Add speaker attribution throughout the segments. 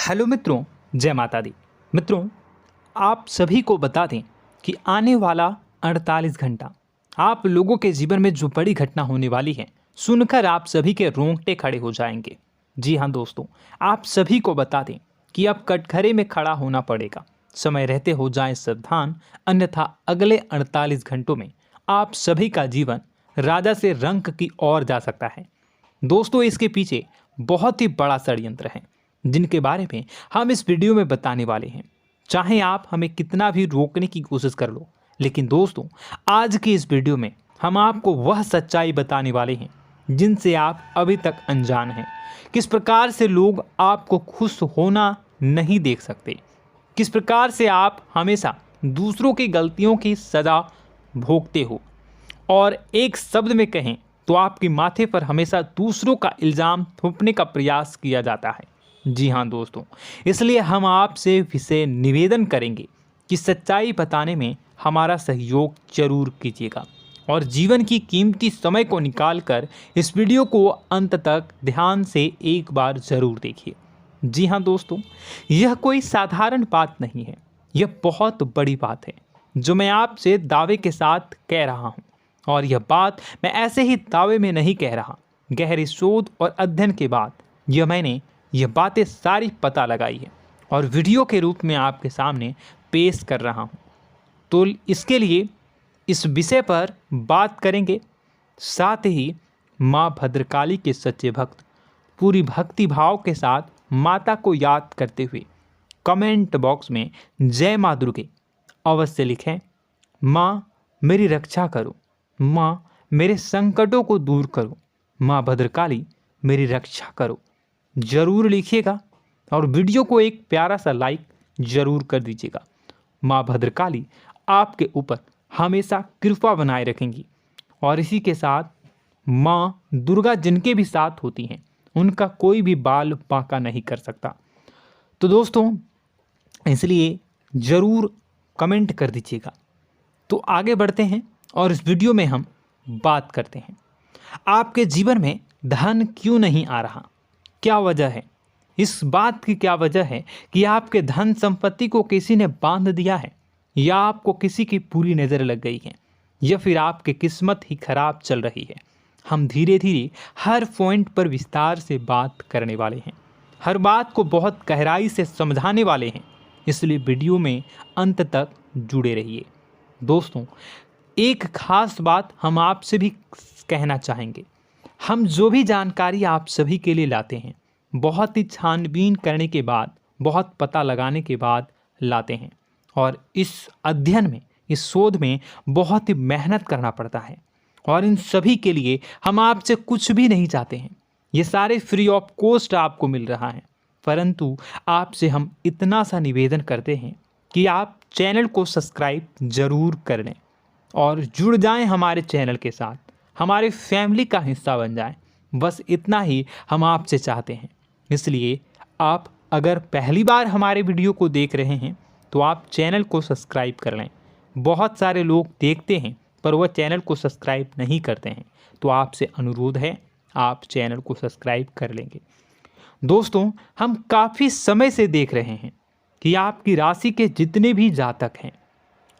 Speaker 1: Hello मित्रों, जय माता दी। मित्रों, आप सभी को बता दें कि आने वाला 48 घंटा आप लोगों के जीवन में जो बड़ी घटना होने वाली है, सुनकर आप सभी के रोंगटे खड़े हो जाएंगे। जी हाँ दोस्तों, आप सभी को बता दें कि अब कटघरे में खड़ा होना पड़ेगा। समय रहते हो जाएं सावधान, अन्यथा अगले 48 घंटों में आप सभी का जीवन राजा से रंक की ओर जा सकता है। दोस्तों, इसके पीछे बहुत ही बड़ा षड्यंत्र है जिनके बारे में हम इस वीडियो में बताने वाले हैं। चाहे आप हमें कितना भी रोकने की कोशिश कर लो, लेकिन दोस्तों आज की इस वीडियो में हम आपको वह सच्चाई बताने वाले हैं जिनसे आप अभी तक अनजान हैं। किस प्रकार से लोग आपको खुश होना नहीं देख सकते, किस प्रकार से आप हमेशा दूसरों की गलतियों की सज़ा भोगते हो, और एक शब्द में कहें तो आपके माथे पर हमेशा दूसरों का इल्ज़ाम थोपने का प्रयास किया जाता है। जी हाँ दोस्तों, इसलिए हम आपसे विशेष निवेदन करेंगे कि सच्चाई बताने में हमारा सहयोग जरूर कीजिएगा और जीवन की कीमती समय को निकालकर इस वीडियो को अंत तक ध्यान से एक बार ज़रूर देखिए। जी हाँ दोस्तों, यह कोई साधारण बात नहीं है, यह बहुत बड़ी बात है जो मैं आपसे दावे के साथ कह रहा हूँ। और यह बात मैं ऐसे ही दावे में नहीं कह रहा, गहरी शोध और अध्ययन के बाद मैंने यह बातें सारी पता लगाई है और वीडियो के रूप में आपके सामने पेश कर रहा हूँ। तो इसके लिए इस विषय पर बात करेंगे। साथ ही माँ भद्रकाली के सच्चे भक्त पूरी भक्ति भाव के साथ माता को याद करते हुए कमेंट बॉक्स में जय माँ दुर्गे अवश्य लिखें। माँ मेरी रक्षा करो, माँ मेरे संकटों को दूर करो, माँ भद्रकाली मेरी रक्षा करो, जरूर लिखिएगा और वीडियो को एक प्यारा सा लाइक जरूर कर दीजिएगा। माँ भद्रकाली आपके ऊपर हमेशा कृपा बनाए रखेंगी और इसी के साथ माँ दुर्गा जिनके भी साथ होती हैं उनका कोई भी बाल बांका नहीं कर सकता। तो दोस्तों, इसलिए ज़रूर कमेंट कर दीजिएगा। तो आगे बढ़ते हैं और इस वीडियो में हम बात करते हैं, आपके जीवन में धन क्यों नहीं आ रहा, क्या वजह है। इस बात की क्या वजह है कि आपके धन संपत्ति को किसी ने बांध दिया है, या आपको किसी की पूरी नज़र लग गई है, या फिर आपकी किस्मत ही खराब चल रही है। हम धीरे धीरे हर पॉइंट पर विस्तार से बात करने वाले हैं, हर बात को बहुत गहराई से समझाने वाले हैं, इसलिए वीडियो में अंत तक जुड़े रहिए। दोस्तों, एक खास बात हम आपसे भी कहना चाहेंगे, हम जो भी जानकारी आप सभी के लिए लाते हैं बहुत ही छानबीन करने के बाद, बहुत पता लगाने के बाद लाते हैं, और इस अध्ययन में, इस शोध में बहुत ही मेहनत करना पड़ता है। और इन सभी के लिए हम आपसे कुछ भी नहीं चाहते हैं, ये सारे फ्री ऑफ कॉस्ट आपको मिल रहा है। परंतु आपसे हम इतना सा निवेदन करते हैं कि आप चैनल को सब्सक्राइब ज़रूर कर लें और जुड़ जाएं हमारे चैनल के साथ, हमारे फैमिली का हिस्सा बन जाएं। बस इतना ही हम आपसे चाहते हैं। इसलिए आप अगर पहली बार हमारे वीडियो को देख रहे हैं तो आप चैनल को सब्सक्राइब कर लें। बहुत सारे लोग देखते हैं पर वह चैनल को सब्सक्राइब नहीं करते हैं, तो आपसे अनुरोध है आप चैनल को सब्सक्राइब कर लेंगे। दोस्तों, हम काफ़ी समय से देख रहे हैं कि आपकी राशि के जितने भी जातक हैं,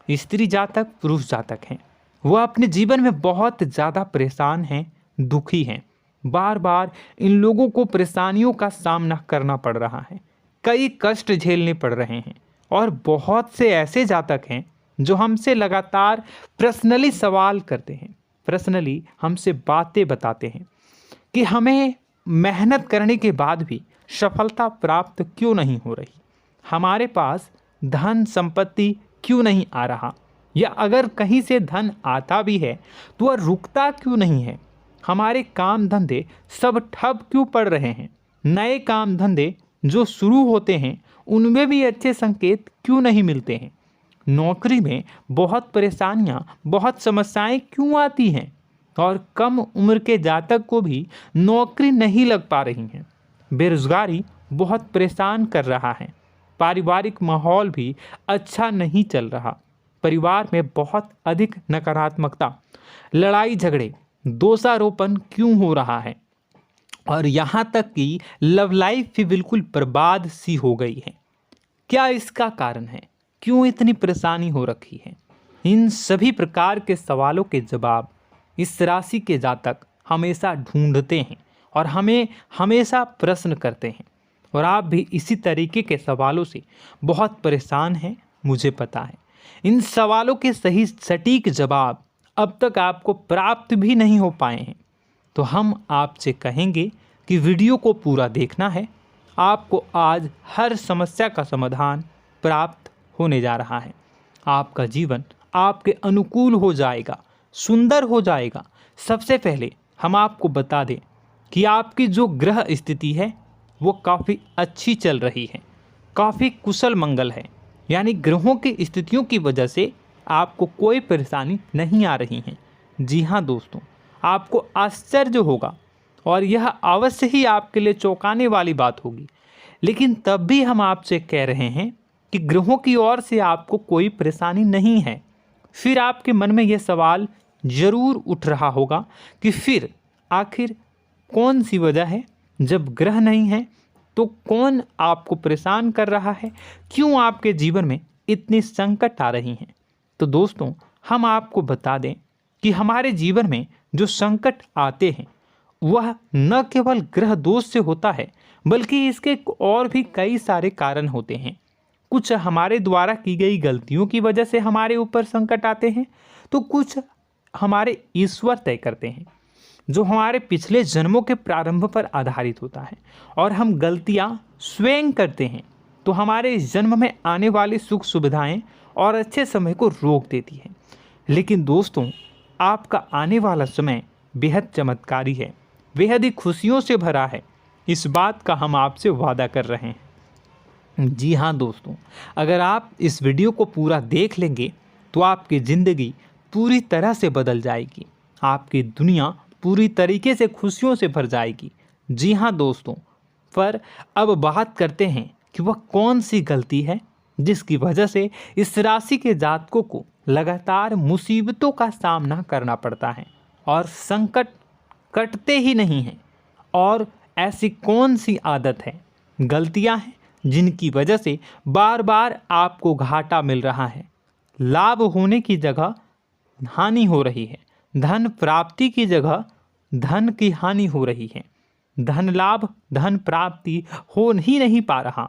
Speaker 1: स्त्री जातक, पुरुष जातक हैं, वह अपने जीवन में बहुत ज़्यादा परेशान हैं, दुखी हैं। बार बार इन लोगों को परेशानियों का सामना करना पड़ रहा है, कई कष्ट झेलने पड़ रहे हैं। और बहुत से ऐसे जातक हैं जो हमसे लगातार पर्सनली सवाल करते हैं, पर्सनली हमसे बातें बताते हैं कि हमें मेहनत करने के बाद भी सफलता प्राप्त क्यों नहीं हो रही, हमारे पास धन संपत्ति क्यों नहीं आ रहा, या अगर कहीं से धन आता भी है तो वह रुकता क्यों नहीं है, हमारे काम धंधे सब ठप क्यों पड़ रहे हैं, नए काम धंधे जो शुरू होते हैं उनमें भी अच्छे संकेत क्यों नहीं मिलते हैं, नौकरी में बहुत परेशानियां, बहुत समस्याएं क्यों आती हैं, और कम उम्र के जातक को भी नौकरी नहीं लग पा रही हैं, बेरोजगारी बहुत परेशान कर रहा है, पारिवारिक माहौल भी अच्छा नहीं चल रहा, परिवार में बहुत अधिक नकारात्मकता, लड़ाई झगड़े, दोषारोपण क्यों हो रहा है, और यहाँ तक कि लव लाइफ भी बिल्कुल बर्बाद सी हो गई है। क्या इसका कारण है? क्यों इतनी परेशानी हो रखी है? इन सभी प्रकार के सवालों के जवाब इस राशि के जातक हमेशा ढूंढते हैं और हमें हमेशा प्रश्न करते हैं, और आप भी इसी तरीके के सवालों से बहुत परेशान हैं, मुझे पता है। इन सवालों के सही सटीक जवाब अब तक आपको प्राप्त भी नहीं हो पाए हैं, तो हम आपसे कहेंगे कि वीडियो को पूरा देखना है। आपको आज हर समस्या का समाधान प्राप्त होने जा रहा है। आपका जीवन आपके अनुकूल हो जाएगा, सुंदर हो जाएगा। सबसे पहले हम आपको बता दें कि आपकी जो ग्रह स्थिति है वो काफ़ी अच्छी चल रही है, काफ़ी कुशल मंगल है, यानी ग्रहों की स्थितियों की वजह से आपको कोई परेशानी नहीं आ रही है। जी हाँ दोस्तों, आपको आश्चर्य होगा और यह अवश्य ही आपके लिए चौंकाने वाली बात होगी, लेकिन तब भी हम आपसे कह रहे हैं कि ग्रहों की ओर से आपको कोई परेशानी नहीं है। फिर आपके मन में यह सवाल जरूर उठ रहा होगा कि फिर आखिर कौन सी वजह है? जब ग्रह नहीं है तो कौन आपको परेशान कर रहा है? क्यों आपके जीवन में इतनी संकट आ रही हैं? तो दोस्तों, हम आपको बता दें कि हमारे जीवन में जो संकट आते हैं वह न केवल ग्रह दोष से होता है, बल्कि इसके और भी कई सारे कारण होते हैं। कुछ हमारे द्वारा की गई गलतियों की वजह से हमारे ऊपर संकट आते हैं, तो कुछ हमारे ईश्वर तय करते हैं, जो हमारे पिछले जन्मों के प्रारंभ पर आधारित होता है। और हम गलतियां स्वयं करते हैं तो हमारे इस जन्म में आने वाली सुख सुविधाएं और अच्छे समय को रोक देती है। लेकिन दोस्तों, आपका आने वाला समय बेहद चमत्कारी है, बेहद ही खुशियों से भरा है। इस बात का हम आपसे वादा कर रहे हैं। जी हाँ दोस्तों, अगर आप इस वीडियो को पूरा देख लेंगे तो आपकी ज़िंदगी पूरी तरह से बदल जाएगी, आपकी दुनिया पूरी तरीके से खुशियों से भर जाएगी। जी हाँ दोस्तों, पर अब बात करते हैं कि वह कौन सी गलती है जिसकी वजह से इस राशि के जातकों को लगातार मुसीबतों का सामना करना पड़ता है और संकट कटते ही नहीं हैं। और ऐसी कौन सी आदत है, गलतियां हैं जिनकी वजह से बार बार आपको घाटा मिल रहा है, लाभ होने की जगह हानि हो रही है, धन प्राप्ति की जगह धन की हानि हो रही है, धन लाभ धन प्राप्ति हो ही नहीं पा रहा,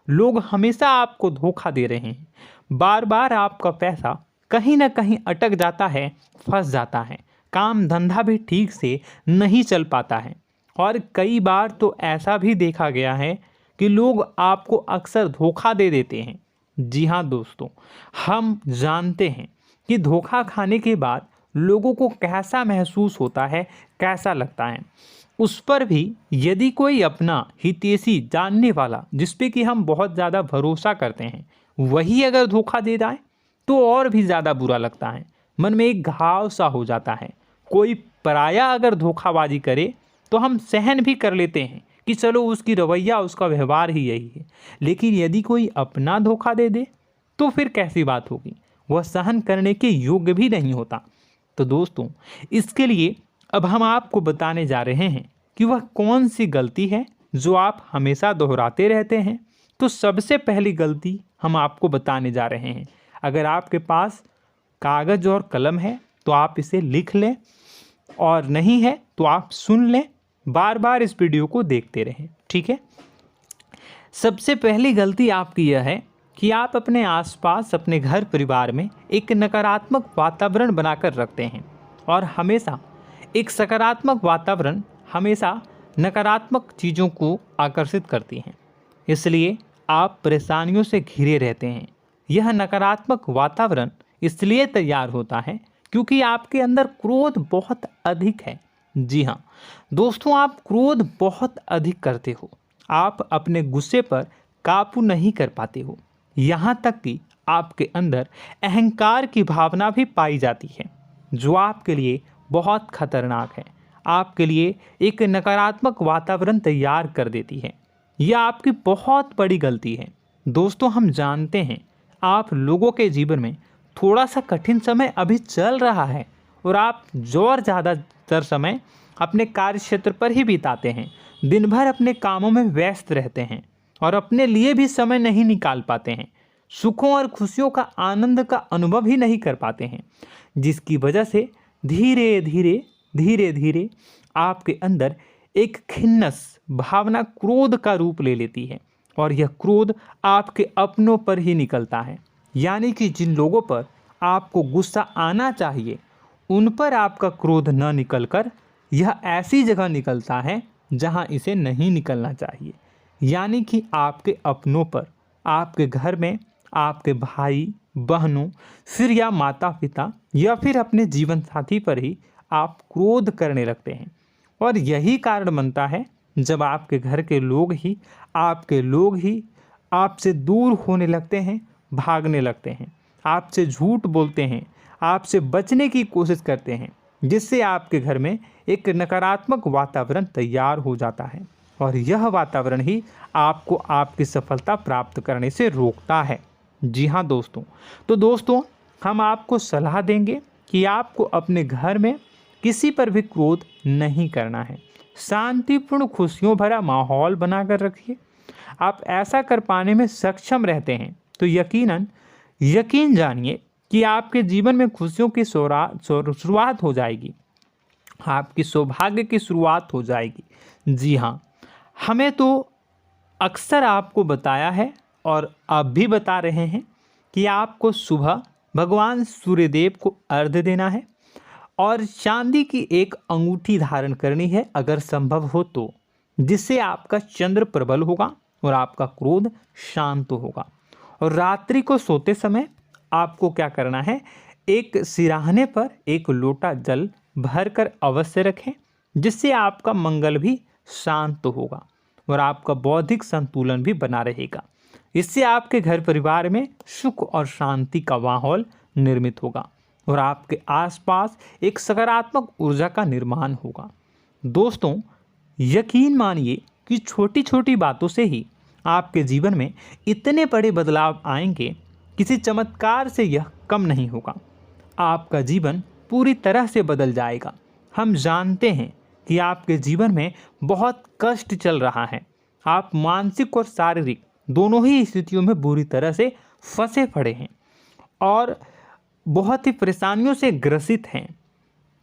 Speaker 1: लोग हमेशा आपको धोखा दे रहे हैं, बार बार आपका पैसा कहीं ना कहीं अटक जाता है, फंस जाता है, काम धंधा भी ठीक से नहीं चल पाता है। और कई बार तो ऐसा भी देखा गया है कि लोग आपको अक्सर धोखा दे देते हैं। जी हाँ दोस्तों, हम जानते हैं कि धोखा खाने के बाद लोगों को कैसा महसूस होता है, कैसा लगता है। उस पर भी यदि कोई अपना हितैषी जानने वाला, जिस पे कि हम बहुत ज़्यादा भरोसा करते हैं, वही अगर धोखा दे जाए तो और भी ज़्यादा बुरा लगता है, मन में एक घाव सा हो जाता है। कोई पराया अगर धोखाबाजी करे तो हम सहन भी कर लेते हैं कि चलो उसकी रवैया उसका व्यवहार ही यही है, लेकिन यदि कोई अपना धोखा दे दे तो फिर कैसी बात होगी, वह सहन करने के योग्य भी नहीं होता। तो दोस्तों, इसके लिए अब हम आपको बताने जा रहे हैं कि वह कौन सी गलती है जो आप हमेशा दोहराते रहते हैं। तो सबसे पहली गलती हम आपको बताने जा रहे हैं। अगर आपके पास कागज़ और कलम है तो आप इसे लिख लें, और नहीं है तो आप सुन लें, बार बार इस वीडियो को देखते रहें, ठीक है। सबसे पहली गलती आपकी यह है कि आप अपने आसपास, अपने घर परिवार में एक नकारात्मक वातावरण बनाकर रखते हैं, और हमेशा एक सकारात्मक वातावरण हमेशा नकारात्मक चीज़ों को आकर्षित करती हैं, इसलिए आप परेशानियों से घिरे रहते हैं। यह नकारात्मक वातावरण इसलिए तैयार होता है क्योंकि आपके अंदर क्रोध बहुत अधिक है। जी हाँ दोस्तों, आप क्रोध बहुत अधिक करते हो, आप अपने गुस्से पर काबू नहीं कर पाते हो, यहाँ तक कि आपके अंदर अहंकार की भावना भी पाई जाती है, जो आपके लिए बहुत खतरनाक है, आपके लिए एक नकारात्मक वातावरण तैयार कर देती है। यह आपकी बहुत बड़ी गलती है। दोस्तों, हम जानते हैं आप लोगों के जीवन में थोड़ा सा कठिन समय अभी चल रहा है, और आप और ज़्यादातर समय अपने कार्य क्षेत्र पर ही बिताते हैं। दिन भर अपने कामों में व्यस्त रहते हैं और अपने लिए भी समय नहीं निकाल पाते हैं। सुखों और खुशियों का आनंद का अनुभव ही नहीं कर पाते हैं, जिसकी वजह से धीरे धीरे आपके अंदर एक खिन्नस भावना क्रोध का रूप ले लेती है और यह क्रोध आपके अपनों पर ही निकलता है। यानी कि जिन लोगों पर आपको गुस्सा आना चाहिए उन पर आपका क्रोध न निकलकर यह ऐसी जगह निकलता है जहां इसे नहीं निकलना चाहिए। यानी कि आपके अपनों पर, आपके घर में आपके भाई बहनों, फिर या माता पिता या फिर अपने जीवन साथी पर ही आप क्रोध करने लगते हैं। और यही कारण बनता है जब आपके घर के लोग ही आपसे दूर होने लगते हैं, भागने लगते हैं, आपसे झूठ बोलते हैं, आपसे बचने की कोशिश करते हैं, जिससे आपके घर में एक नकारात्मक वातावरण तैयार हो जाता है और यह वातावरण ही आपको आपकी सफलता प्राप्त करने से रोकता है। जी हाँ दोस्तों, तो दोस्तों हम आपको सलाह देंगे कि आपको अपने घर में किसी पर भी क्रोध नहीं करना है। शांतिपूर्ण खुशियों भरा माहौल बनाकर रखिए। आप ऐसा कर पाने में सक्षम रहते हैं तो यकीन जानिए कि आपके जीवन में खुशियों की शुरुआत हो जाएगी, आपकी सौभाग्य की शुरुआत हो जाएगी। जी हाँ, हमें तो अक्सर आपको बताया है और अब भी बता रहे हैं कि आपको सुबह भगवान सूर्यदेव को अर्घ्य देना है और चांदी की एक अंगूठी धारण करनी है अगर संभव हो तो, जिससे आपका चंद्र प्रबल होगा और आपका क्रोध शांत होगा। और रात्रि को सोते समय आपको क्या करना है, एक सिराहने पर एक लोटा जल भरकर अवश्य रखें, जिससे आपका मंगल भी शांत होगा और आपका बौद्धिक संतुलन भी बना रहेगा। इससे आपके घर परिवार में सुख और शांति का माहौल निर्मित होगा और आपके आसपास एक सकारात्मक ऊर्जा का निर्माण होगा। दोस्तों यकीन मानिए कि छोटी छोटी बातों से ही आपके जीवन में इतने बड़े बदलाव आएंगे, किसी चमत्कार से यह कम नहीं होगा। आपका जीवन पूरी तरह से बदल जाएगा। हम जानते हैं कि आपके जीवन में बहुत कष्ट चल रहा है, आप मानसिक और शारीरिक दोनों ही स्थितियों में बुरी तरह से फंसे पड़े हैं और बहुत ही परेशानियों से ग्रसित हैं।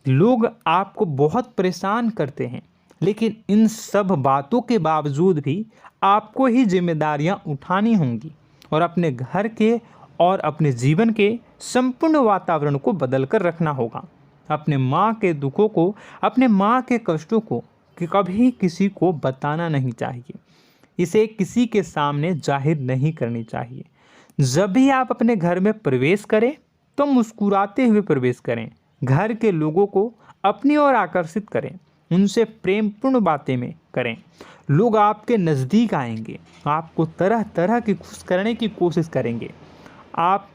Speaker 1: लोग आपको बहुत परेशान करते हैं, लेकिन इन सब बातों के बावजूद भी आपको ही जिम्मेदारियां उठानी होंगी और अपने घर के और अपने जीवन के संपूर्ण वातावरण को बदल कर रखना होगा। अपने माँ के दुखों को, अपने माँ के कष्टों को कभी किसी को बताना नहीं चाहिए, इसे किसी के सामने जाहिर नहीं करनी चाहिए। जब भी आप अपने घर में प्रवेश करें तो मुस्कुराते हुए प्रवेश करें, घर के लोगों को अपनी ओर आकर्षित करें, उनसे प्रेमपूर्ण बातें में करें। लोग आपके नज़दीक आएंगे, आपको तरह तरह की खुश करने की कोशिश करेंगे। आप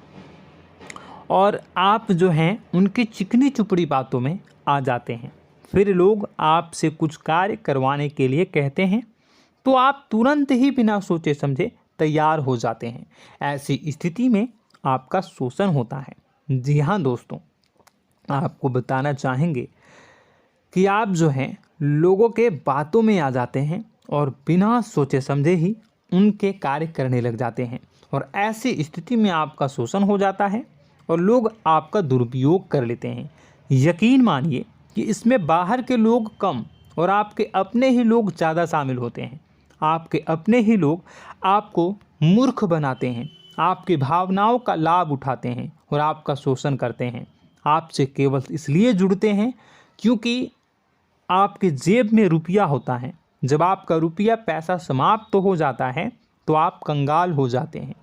Speaker 1: जो हैं उनकी चिकनी चुपड़ी बातों में आ जाते हैं। फिर लोग आपसे कुछ कार्य करवाने के लिए कहते हैं तो आप तुरंत ही बिना सोचे समझे तैयार हो जाते हैं। ऐसी स्थिति में आपका शोषण होता है। जी हाँ दोस्तों, आपको बताना चाहेंगे कि आप जो हैं लोगों के बातों में आ जाते हैं और बिना सोचे समझे ही उनके कार्य करने लग जाते हैं और ऐसी स्थिति में आपका शोषण हो जाता है और लोग आपका दुरुपयोग कर लेते हैं। यकीन मानिए कि इसमें बाहर के लोग कम और आपके अपने ही लोग ज़्यादा शामिल होते हैं। आपके अपने ही लोग आपको मूर्ख बनाते हैं, आपकी भावनाओं का लाभ उठाते हैं और आपका शोषण करते हैं। आपसे केवल इसलिए जुड़ते हैं क्योंकि आपके जेब में रुपया होता है। जब आपका रुपया पैसा समाप्त हो जाता है तो आप कंगाल हो जाते हैं,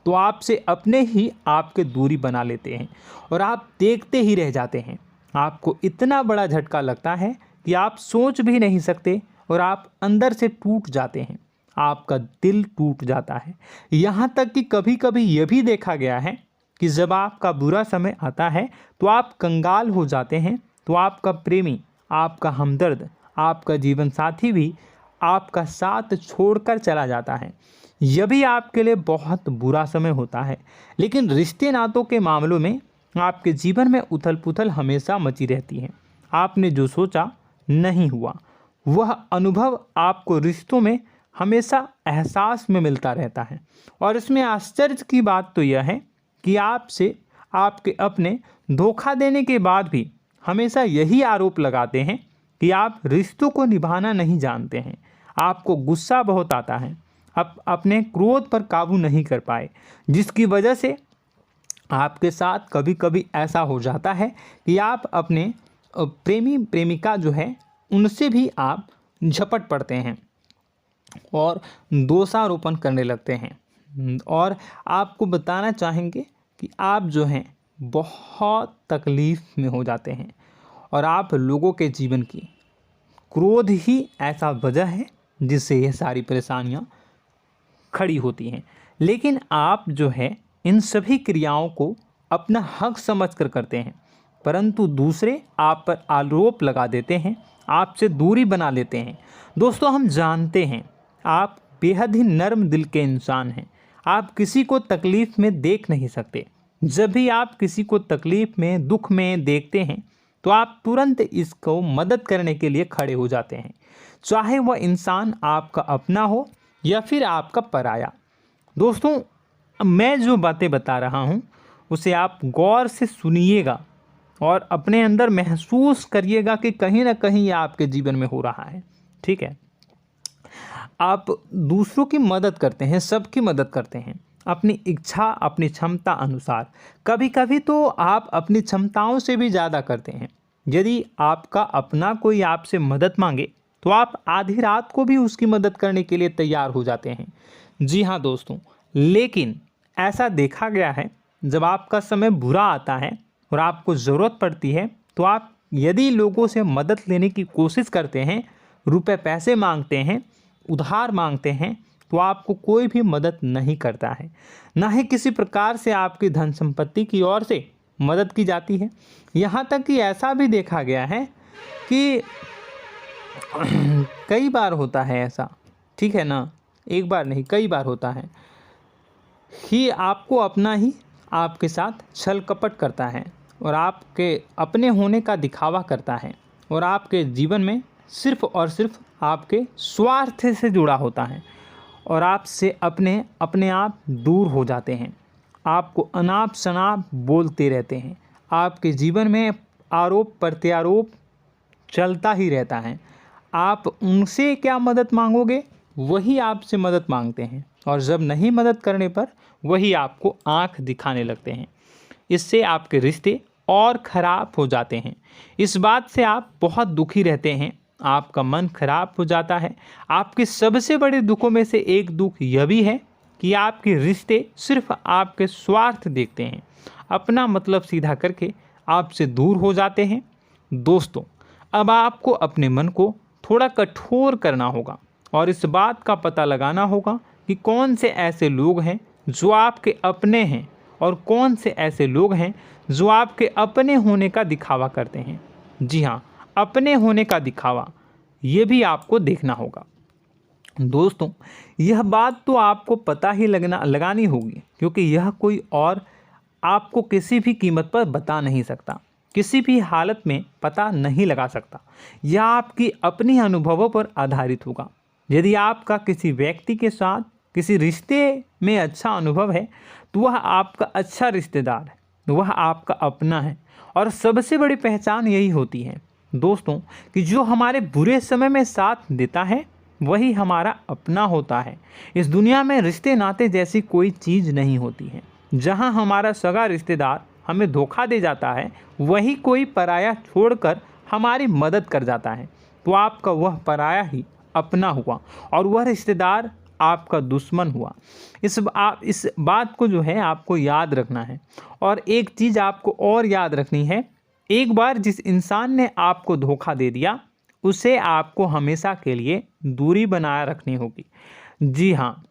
Speaker 1: तो आपसे अपने ही आपके दूरी बना लेते हैं और आप देखते ही रह जाते हैं। आपको इतना बड़ा झटका लगता है कि आप सोच भी नहीं सकते और आप अंदर से टूट जाते हैं, आपका दिल टूट जाता है। यहाँ तक कि कभी कभी यह भी देखा गया है कि जब आपका बुरा समय आता है तो आप कंगाल हो जाते हैं, तो आपका प्रेमी, आपका हमदर्द, आपका जीवन साथी भी आपका साथ छोड़कर चला जाता है। यह भी आपके लिए बहुत बुरा समय होता है। लेकिन रिश्ते नातों के मामलों में आपके जीवन में उथल पुथल हमेशा मची रहती है। आपने जो सोचा नहीं हुआ, वह अनुभव आपको रिश्तों में हमेशा एहसास में मिलता रहता है। और इसमें आश्चर्य की बात तो यह है कि आपसे आपके अपने धोखा देने के बाद भी हमेशा यही आरोप लगाते हैं कि आप रिश्तों को निभाना नहीं जानते हैं। आपको गुस्सा बहुत आता है, अपने क्रोध पर काबू नहीं कर पाए, जिसकी वजह से आपके साथ कभी कभी ऐसा हो जाता है कि आप अपने प्रेमी प्रेमिका जो है उनसे भी आप झपट पड़ते हैं और दोषारोपण करने लगते हैं। और आपको बताना चाहेंगे कि आप जो हैं बहुत तकलीफ़ में हो जाते हैं और आप लोगों के जीवन की क्रोध ही ऐसा वजह है जिससे ये सारी परेशानियां खड़ी होती हैं। लेकिन आप जो है इन सभी क्रियाओं को अपना हक समझकर करते हैं, परंतु दूसरे आप पर आरोप लगा देते हैं, आपसे दूरी बना लेते हैं। दोस्तों, हम जानते हैं आप बेहद ही नर्म दिल के इंसान हैं। आप किसी को तकलीफ़ में देख नहीं सकते। जब भी आप किसी को तकलीफ़ में, दुख में देखते हैं तो आप तुरंत इसको मदद करने के लिए खड़े हो जाते हैं, चाहे वह इंसान आपका अपना हो या फिर आपका पराया। दोस्तों, मैं जो बातें बता रहा हूँ उसे आप गौर से सुनिएगा और अपने अंदर महसूस करिएगा कि कहीं ना कहीं ये आपके जीवन में हो रहा है। ठीक है, आप दूसरों की मदद करते हैं, सबकी मदद करते हैं अपनी इच्छा, अपनी क्षमता अनुसार। कभी कभी तो आप अपनी क्षमताओं से भी ज़्यादा करते हैं। यदि आपका अपना कोई आपसे मदद मांगे तो आप आधी रात को भी उसकी मदद करने के लिए तैयार हो जाते हैं। जी हाँ दोस्तों, लेकिन ऐसा देखा गया है जब आपका समय बुरा आता है और आपको ज़रूरत पड़ती है तो आप यदि लोगों से मदद लेने की कोशिश करते हैं, रुपए पैसे मांगते हैं, उधार मांगते हैं, तो आपको कोई भी मदद नहीं करता है। ना ही किसी प्रकार से आपकी धन संपत्ति की ओर से मदद की जाती है। यहाँ तक कि ऐसा भी देखा गया है कि कई बार होता है ऐसा, ठीक है ना, एक बार नहीं कई बार होता है कि आपको अपना ही आपके साथ छल कपट करता है और आपके अपने होने का दिखावा करता है और आपके जीवन में सिर्फ और सिर्फ आपके स्वार्थ से जुड़ा होता है और आपसे अपने आप दूर हो जाते हैं। आपको अनाप शनाप बोलते रहते हैं। आपके जीवन में आरोप प्रत्यारोप चलता ही रहता है। आप उनसे क्या मदद मांगोगे, वही आपसे मदद मांगते हैं और जब नहीं मदद करने पर वही आपको आंख दिखाने लगते हैं। इससे आपके रिश्ते और ख़राब हो जाते हैं। इस बात से आप बहुत दुखी रहते हैं, आपका मन खराब हो जाता है। आपके सबसे बड़े दुखों में से एक दुख यह भी है कि आपके रिश्ते सिर्फ आपके स्वार्थ देखते हैं, अपना मतलब सीधा करके आपसे दूर हो जाते हैं। दोस्तों, अब आपको अपने मन को थोड़ा कठोर करना होगा और इस बात का पता लगाना होगा कि कौन से ऐसे लोग हैं जो आपके अपने हैं और कौन से ऐसे लोग हैं जो आपके अपने होने का दिखावा करते हैं। जी हाँ, अपने होने का दिखावा, ये भी आपको देखना होगा। दोस्तों, यह बात तो आपको पता ही लगानी होगी, क्योंकि यह कोई और आपको किसी भी कीमत पर बता नहीं सकता, किसी भी हालत में पता नहीं लगा सकता। यह आपकी अपनी अनुभवों पर आधारित होगा। यदि आपका किसी व्यक्ति के साथ किसी रिश्ते में अच्छा अनुभव है तो वह आपका अच्छा रिश्तेदार है, वह आपका अपना है। और सबसे बड़ी पहचान यही होती है दोस्तों कि जो हमारे बुरे समय में साथ देता है वही हमारा अपना होता है। इस दुनिया में रिश्ते नाते जैसी कोई चीज़ नहीं होती है। जहां हमारा सगा रिश्तेदार हमें धोखा दे जाता है, वही कोई पराया छोड़कर हमारी मदद कर जाता है, तो आपका वह पराया ही अपना हुआ और वह रिश्तेदार आपका दुश्मन हुआ। इस बात को जो है आपको याद रखना है। और एक चीज़ आपको और याद रखनी है, एक बार जिस इंसान ने आपको धोखा दे दिया उसे आपको हमेशा के लिए दूरी बनाए रखनी होगी। जी हाँ,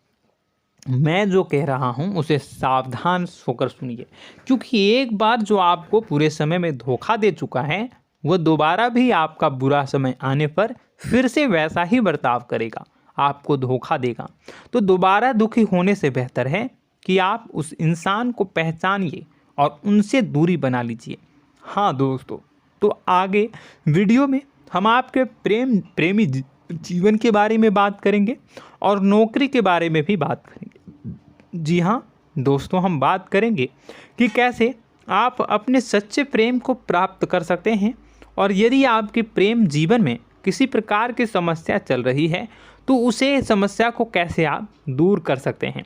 Speaker 1: मैं जो कह रहा हूँ उसे सावधान होकर सुनिए, क्योंकि एक बार जो आपको पूरे समय में धोखा दे चुका है वह दोबारा भी आपका बुरा समय आने पर फिर से वैसा ही बर्ताव करेगा, आपको धोखा देगा। तो दोबारा दुखी होने से बेहतर है कि आप उस इंसान को पहचानिए और उनसे दूरी बना लीजिए। हाँ दोस्तों, तो आगे वीडियो में हम आपके प्रेमी जीवन के बारे में बात करेंगे और नौकरी के बारे में भी बात करेंगे। जी हाँ दोस्तों, हम बात करेंगे कि कैसे आप अपने सच्चे प्रेम को प्राप्त कर सकते हैं, और यदि आपके प्रेम जीवन में किसी प्रकार की समस्या चल रही है तो उसे समस्या को कैसे आप दूर कर सकते हैं।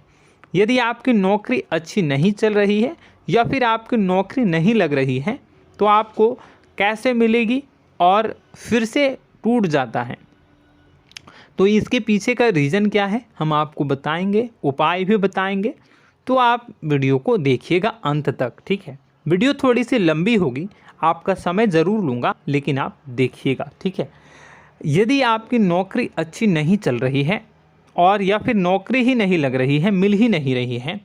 Speaker 1: यदि आपकी नौकरी अच्छी नहीं चल रही है या फिर आपकी नौकरी नहीं लग रही है तो आपको कैसे मिलेगी और फिर से टूट जाता है, तो इसके पीछे का रीज़न क्या है हम आपको बताएंगे, उपाय भी बताएंगे। तो आप वीडियो को देखिएगा अंत तक, ठीक है। वीडियो थोड़ी सी लंबी होगी, आपका समय ज़रूर लूँगा, लेकिन आप देखिएगा, ठीक है। यदि आपकी नौकरी अच्छी नहीं चल रही है और या फिर नौकरी ही नहीं लग रही है, मिल ही नहीं रही है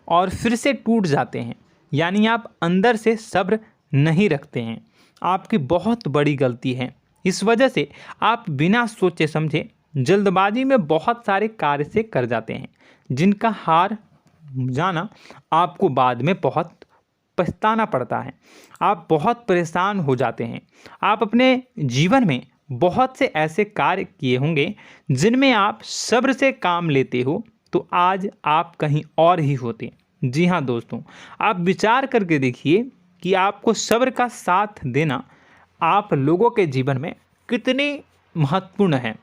Speaker 1: और फिर से टूट जाते हैं, यानी आप अंदर से सब्र नहीं रखते हैं, आपकी बहुत बड़ी गलती है। इस वजह से आप बिना सोचे समझे जल्दबाजी में बहुत सारे कार्य से कर जाते हैं, जिनका हार जाना आपको बाद में बहुत पछताना पड़ता है। आप बहुत परेशान हो जाते हैं। आप अपने जीवन में बहुत से ऐसे कार्य किए होंगे जिनमें आप सब्र से काम लेते हो, तो आज आप कहीं और ही होते। जी हाँ दोस्तों, आप विचार करके देखिए कि आपको सब्र का साथ देना आप लोगों के जीवन में कितनी महत्वपूर्ण है।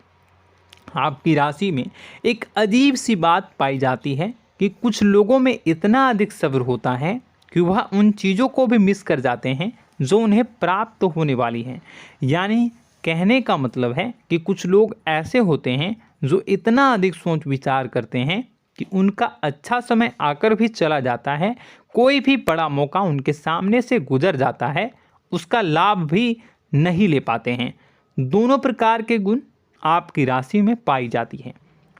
Speaker 1: आपकी राशि में एक अजीब सी बात पाई जाती है कि कुछ लोगों में इतना अधिक सब्र होता है कि वह उन चीज़ों को भी मिस कर जाते हैं जो उन्हें प्राप्त होने वाली हैं। यानी कहने का मतलब है कि कुछ लोग ऐसे होते हैं जो इतना अधिक सोच विचार करते हैं कि उनका अच्छा समय आकर भी चला जाता है, कोई भी बड़ा मौका उनके सामने से गुजर जाता है, उसका लाभ भी नहीं ले पाते हैं। दोनों प्रकार के गुण आपकी राशि में पाई जाती हैं।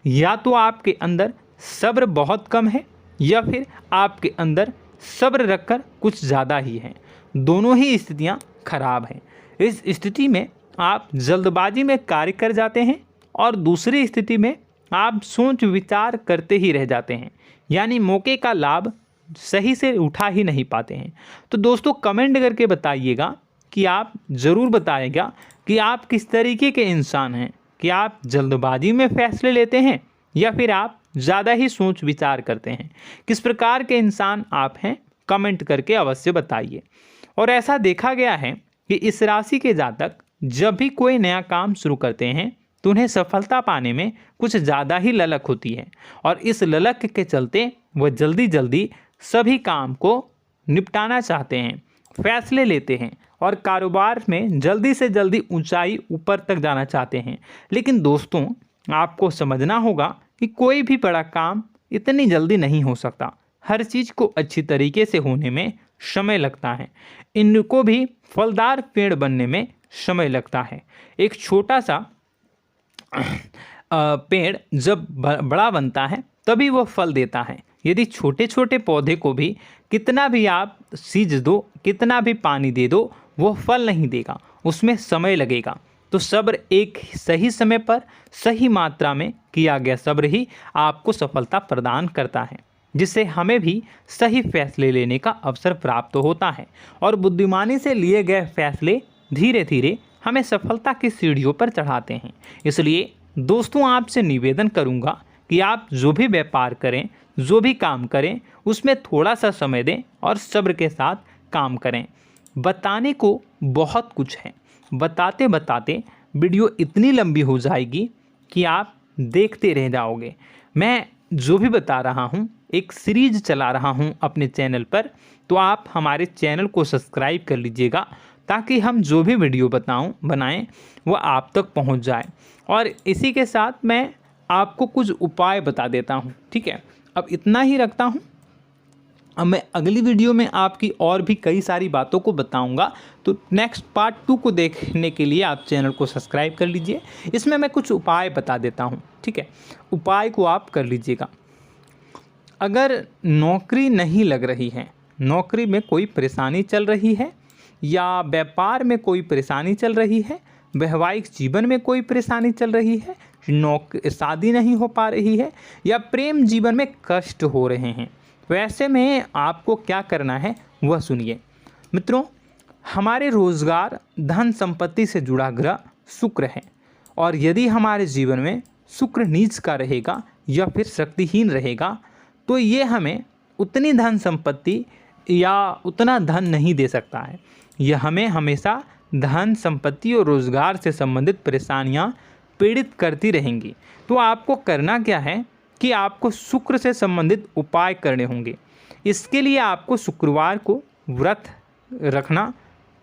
Speaker 1: या तो आपके अंदर सब्र बहुत कम है या फिर आपके अंदर सब्र रखकर कुछ ज़्यादा ही है। दोनों ही स्थितियाँ खराब हैं। इस स्थिति में आप जल्दबाजी में कार्य कर जाते हैं और दूसरी स्थिति में आप सोच विचार करते ही रह जाते हैं, यानी मौके का लाभ सही से उठा ही नहीं पाते हैं। तो दोस्तों कमेंट करके बताइएगा कि आप ज़रूर बताइएगा कि आप किस तरीके के इंसान हैं, कि आप जल्दबाजी में फैसले लेते हैं या फिर आप ज़्यादा ही सोच विचार करते हैं। किस प्रकार के इंसान आप हैं, कमेंट करके अवश्य बताइए। और ऐसा देखा गया है कि इस राशि के जातक जब भी कोई नया काम शुरू करते हैं तो उन्हें सफलता पाने में कुछ ज़्यादा ही ललक होती है, और इस ललक के चलते वह जल्दी जल्दी सभी काम को निपटाना चाहते हैं, फैसले लेते हैं और कारोबार में जल्दी से जल्दी ऊंचाई ऊपर तक जाना चाहते हैं। लेकिन दोस्तों आपको समझना होगा कि कोई भी बड़ा काम इतनी जल्दी नहीं हो सकता। हर चीज़ को अच्छी तरीके से होने में समय लगता है। इनको भी फलदार पेड़ बनने में समय लगता है। एक छोटा सा पेड़ जब बड़ा बनता है तभी वो फल देता है। यदि छोटे छोटे पौधे को भी कितना भी आप सींच दो, कितना भी पानी दे दो, वो फल नहीं देगा, उसमें समय लगेगा। तो सब्र एक सही समय पर सही मात्रा में किया गया सब्र ही आपको सफलता प्रदान करता है, जिससे हमें भी सही फैसले लेने का अवसर प्राप्त होता है। और बुद्धिमानी से लिए गए फैसले धीरे धीरे हमें सफलता की सीढ़ियों पर चढ़ाते हैं। इसलिए दोस्तों आपसे निवेदन करूंगा कि आप जो भी व्यापार करें, जो भी काम करें, उसमें थोड़ा सा समय दें और सब्र के साथ काम करें। बताने को बहुत कुछ है, बताते बताते वीडियो इतनी लंबी हो जाएगी कि आप देखते रह जाओगे। मैं जो भी बता रहा हूँ एक सीरीज चला रहा हूँ अपने चैनल पर, तो आप हमारे चैनल को सब्सक्राइब कर लीजिएगा ताकि हम जो भी वीडियो बनाएं वो आप तक पहुँच जाए। और इसी के साथ मैं आपको कुछ उपाय बता देता हूँ, ठीक है। अब इतना ही रखता हूँ। अब मैं अगली वीडियो में आपकी और भी कई सारी बातों को बताऊंगा। तो नेक्स्ट पार्ट 2 को देखने के लिए आप चैनल को सब्सक्राइब कर लीजिए। इसमें मैं कुछ उपाय बता देता हूं, ठीक है। उपाय को आप कर लीजिएगा। अगर नौकरी नहीं लग रही है, नौकरी में कोई परेशानी चल रही है, या व्यापार में कोई परेशानी चल रही है, वैवाहिक जीवन में कोई परेशानी चल रही है, शादी नहीं हो पा रही है, या प्रेम जीवन में कष्ट हो रहे हैं, वैसे में आपको क्या करना है, वह सुनिए। मित्रों, हमारे रोजगार धन संपत्ति से जुड़ा ग्रह शुक्र है, और यदि हमारे जीवन में शुक्र नीच का रहेगा या फिर शक्तिहीन रहेगा तो ये हमें उतनी धन संपत्ति या उतना धन नहीं दे सकता है। यह हमें हमेशा धन संपत्ति और रोजगार से संबंधित परेशानियां पीड़ित करती रहेंगी। तो आपको करना क्या है कि आपको शुक्र से संबंधित उपाय करने होंगे। इसके लिए आपको शुक्रवार को व्रत रखना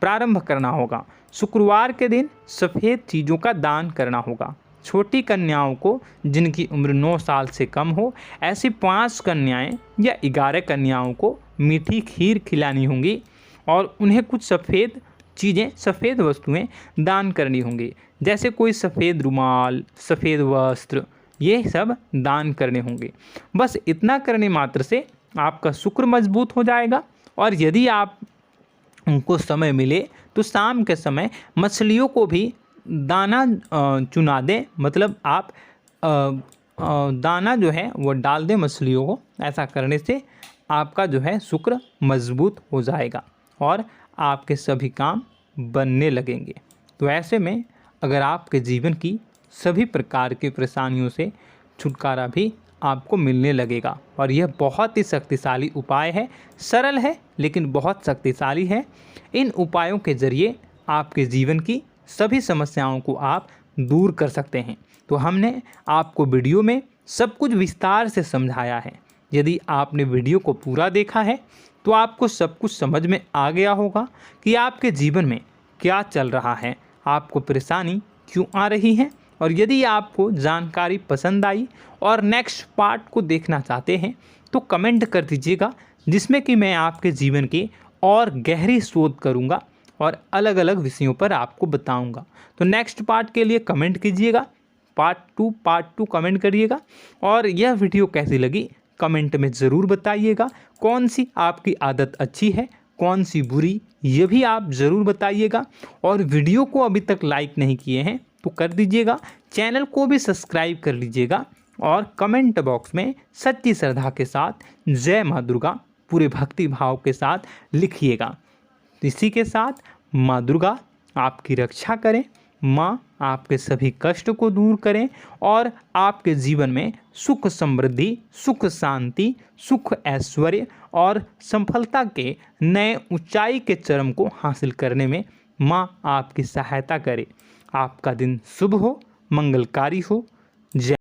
Speaker 1: प्रारंभ करना होगा। शुक्रवार के दिन सफ़ेद चीज़ों का दान करना होगा। छोटी कन्याओं को जिनकी उम्र 9 साल से कम हो, ऐसी 5 कन्याएं या 11 कन्याओं को मीठी खीर खिलानी होंगी और उन्हें कुछ सफ़ेद चीज़ें, सफ़ेद वस्तुएं दान करनी होंगी, जैसे कोई सफ़ेद रुमाल, सफ़ेद वस्त्र, ये सब दान करने होंगे। बस इतना करने मात्र से आपका शुक्र मजबूत हो जाएगा। और यदि आप उनको समय मिले तो शाम के समय मछलियों को भी दाना चुना दें, मतलब आप दाना जो है वो डाल दें मछलियों को। ऐसा करने से आपका जो है शुक्र मजबूत हो जाएगा और आपके सभी काम बनने लगेंगे। तो ऐसे में अगर आपके जीवन की सभी प्रकार की परेशानियों से छुटकारा भी आपको मिलने लगेगा। और यह बहुत ही शक्तिशाली उपाय है, सरल है लेकिन बहुत शक्तिशाली है। इन उपायों के ज़रिए आपके जीवन की सभी समस्याओं को आप दूर कर सकते हैं। तो हमने आपको वीडियो में सब कुछ विस्तार से समझाया है। यदि आपने वीडियो को पूरा देखा है तो आपको सब कुछ समझ में आ गया होगा कि आपके जीवन में क्या चल रहा है, आपको परेशानी क्यों आ रही है। और यदि आपको जानकारी पसंद आई और नेक्स्ट पार्ट को देखना चाहते हैं तो कमेंट कर दीजिएगा, जिसमें कि मैं आपके जीवन की और गहरी शोध करूंगा और अलग अलग विषयों पर आपको बताऊंगा। तो नेक्स्ट पार्ट के लिए कमेंट कीजिएगा, पार्ट टू कमेंट करिएगा। और यह वीडियो कैसी लगी कमेंट में ज़रूर बताइएगा। कौन सी आपकी आदत अच्छी है, कौन सी बुरी, ये भी आप ज़रूर बताइएगा। और वीडियो को अभी तक लाइक नहीं किए हैं तो कर दीजिएगा, चैनल को भी सब्सक्राइब कर लीजिएगा और कमेंट बॉक्स में सच्ची श्रद्धा के साथ जय माँ दुर्गा पूरे भक्ति भाव के साथ लिखिएगा। इसी के साथ माँ दुर्गा आपकी रक्षा करें, माँ आपके सभी कष्ट को दूर करें और आपके जीवन में सुख समृद्धि, सुख शांति, सुख ऐश्वर्य और सफलता के नए ऊंचाई के चरम को हासिल करने में माँ आपकी सहायता करे। आपका दिन शुभ हो, मंगलकारी हो। जय